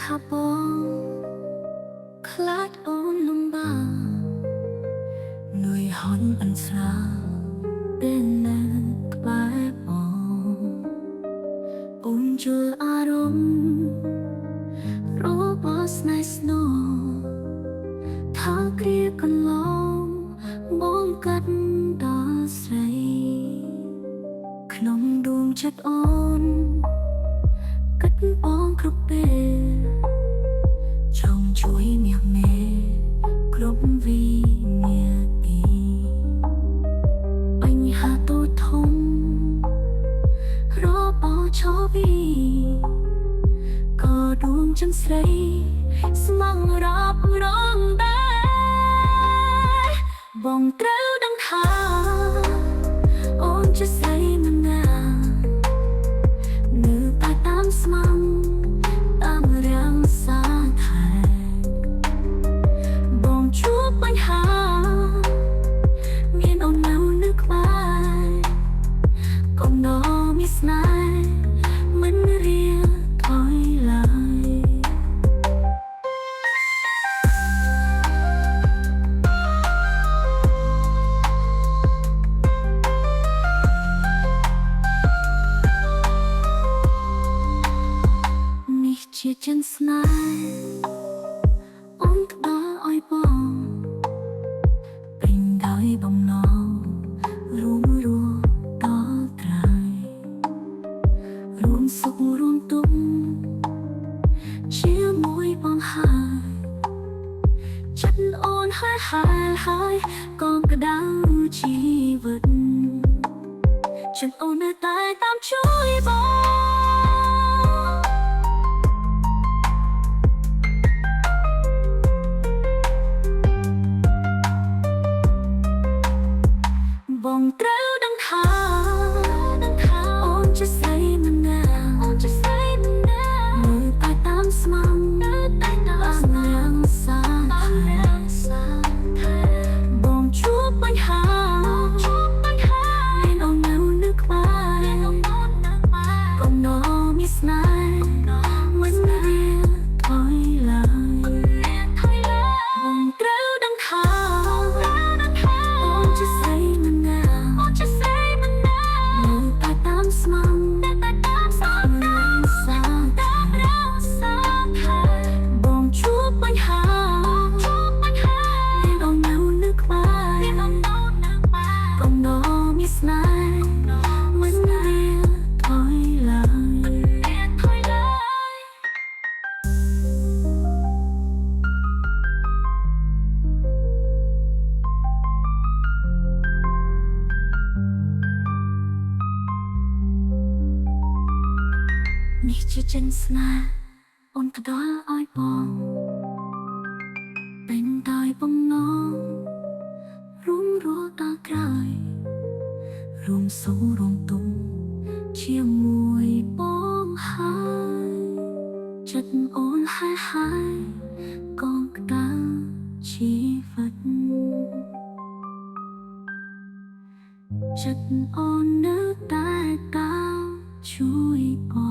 ថាបងខ្លាចអូនលំបាកនឿយហន់អន្សាពេលនៅក្បែរបងអូនយល់អារម្មណ៍របស់ស្នេហ៍ស្នូថាគ្រាកន្លងបងកាត់ដល់ស្រីក្នុងដួងចិត្តអូនកាត់បងគ្រប់ពេលចង់ជួយមាសមេគ្រប់វិនាទីបញ្ហាតូចធំរបស់ឈរវីក៏ដួងចិត្តស្រីស្មងរាប់រងដែរបងត្រូវដឹងថាអូនជាស្រីមិនណានៅតែតាមស្មងតាមរាំងសាថែបងជួបបញ្ហាមានអូននៅក្បែរកុំដល់មានស្នេហ៍មិនរៀថយឡើយនេះជាចិនស្នេហ៍អូនផ្ដល់ឲ្យបងពេញដោយបំណងរួមរស់ដល់ត្រើយរួមសុខរួមទុក្ខជាមួយបងហើយចិត្តអូនហើយក៏ក្តៅជីវិតចិត្តអូននៅតែតាមជួយបងត្រូវដឹងថាអូនជាស្រីមិនណានៅតែតាមស្មងតាមរាំងសាថែបងជួបបញ្ហាមានអូននៅក្បែរកុំដល់មានស្នេហ៍មិនរៀថយឡើយបងត្រូវដឹងថាអូនជាស្រីមិនណានៅតែតាមស្មងតាមរាំងសាថែបងជួបបញ្ហាមានអូននៅក្បែរកុំដល់មានស្នេហ៍មិនរៀថយឡើយនេះជាចិនស្នេហ៍អូនផ្ដល់ឲ្យបងពេញដោយបំណងរួមរស់ដល់ក្រោយរួមសុខរួមទុក្ខជាមួយបងហើយចិត្តអូនហើយក៏ក្តៅជីវិតចិត្តអូននៅតែតាមជួយបង